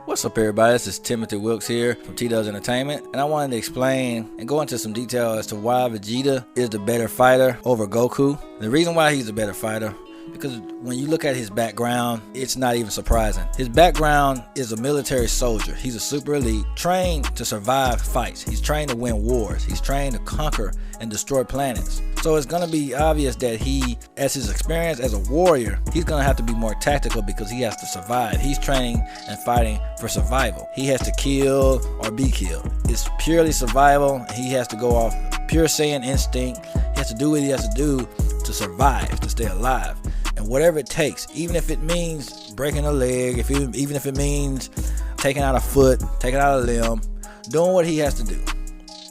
What's up, everybody? This is Timothy Wilkes here from T-Dubs Entertainment, and I wanted to explain and go into some detail as to why Vegeta is the better fighter over Goku. The reason why he's the better fighter, because when you look at his background, it's not even surprising. His background is a military soldier. He's a super elite, trained to survive fights. He's trained to win wars. He's trained to conquer and destroy planets. So it's going to be obvious that he, as his experience as a warrior, he's going to have to be more tactical because he has to survive. He's training and fighting for survival. He has to kill or be killed. It's purely survival. He has to go off pure Saiyan instinct. He has to do what he has to do to survive, to stay alive. And whatever it takes, even if it means breaking a leg, even if it means taking out a foot, taking out a limb, doing what he has to do.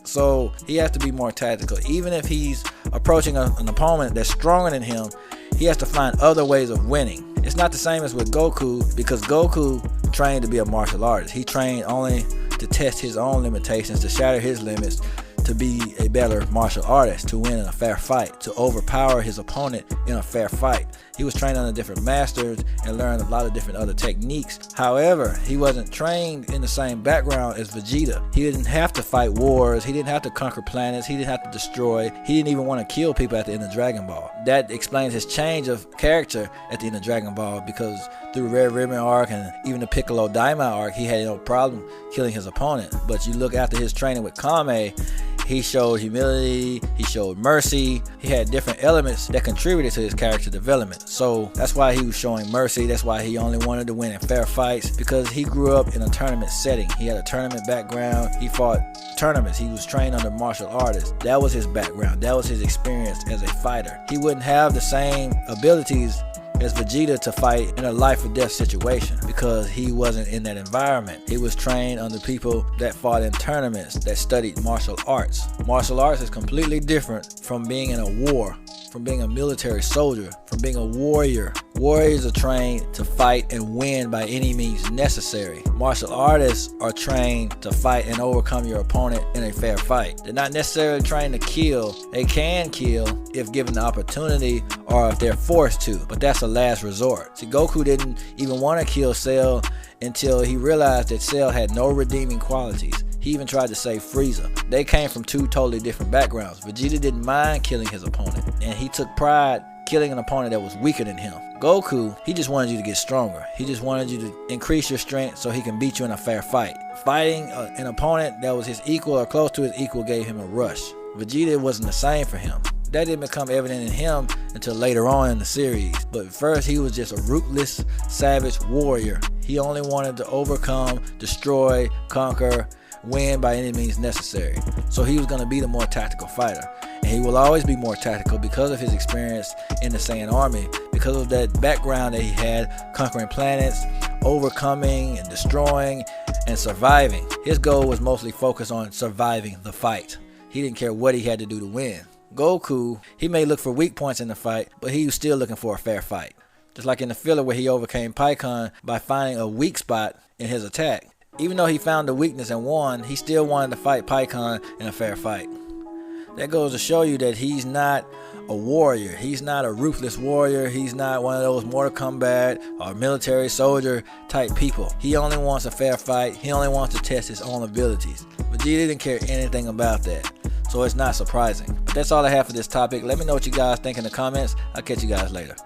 So he has to be more tactical. Even if he's approaching an opponent that's stronger than him, he has to find other ways of winning. It's not the same as with Goku, because Goku trained to be a martial artist. He trained only to test his own limitations, to shatter his limits, to be a better martial artist, to win in a fair fight, to overpower his opponent in a fair fight. He was trained under different masters and learned a lot of different other techniques. However, he wasn't trained in the same background as Vegeta. He didn't have to fight wars. He didn't have to conquer planets. He didn't have to destroy. He didn't even want to kill people at the end of Dragon Ball. That explains his change of character at the end of Dragon Ball, because through Red Ribbon arc and even the Piccolo Daima arc, he had no problem killing his opponent. But you look after his training with Kame, he showed humility, he showed mercy, he had different elements that contributed to his character development. So that's why he was showing mercy, that's why he only wanted to win in fair fights, because he grew up in a tournament setting. He had a tournament background, he fought tournaments, he was trained under martial artists. That was his background, that was his experience as a fighter. He wouldn't have the same abilities as Vegeta to fight in a life or death situation, because he wasn't in that environment. He was trained under people that fought in tournaments, that studied martial arts. Martial arts is completely different from being in a war, from being a military soldier, from being a warrior. Warriors are trained to fight and win by any means necessary. Martial artists are trained to fight and overcome your opponent in a fair fight. They're not necessarily trained to kill. They can kill if given the opportunity or if they're forced to, but that's a last resort. See, Goku didn't even want to kill Cell until he realized that Cell had no redeeming qualities. He even tried to save Frieza. They came from two totally different backgrounds. Vegeta didn't mind killing his opponent, and he took pride killing an opponent that was weaker than him. Goku, he just wanted you to get stronger. He just wanted you to increase your strength so he can beat you in a fair fight. Fighting an opponent that was his equal or close to his equal gave him a rush. Vegeta wasn't the same for him. That didn't become evident in him until later on in the series. But first, he was just a ruthless, savage warrior. He only wanted to overcome, destroy, conquer, win by any means necessary. So he was going to be the more tactical fighter. And he will always be more tactical because of his experience in the Saiyan army, because of that background that he had, conquering planets, overcoming and destroying and surviving. His goal was mostly focused on surviving the fight. He didn't care what he had to do to win. Goku, he may look for weak points in the fight, but he was still looking for a fair fight. Just like in the filler where he overcame Pikkon by finding a weak spot in his attack. Even though he found the weakness and won, he still wanted to fight Pikkon in a fair fight. That goes to show you that he's not a warrior. He's not a ruthless warrior. He's not one of those Mortal Kombat or military soldier type people. He only wants a fair fight. He only wants to test his own abilities. Vegeta didn't care anything about that. So it's not surprising. But that's all I have for this topic. Let me know what you guys think in the comments. I'll catch you guys later.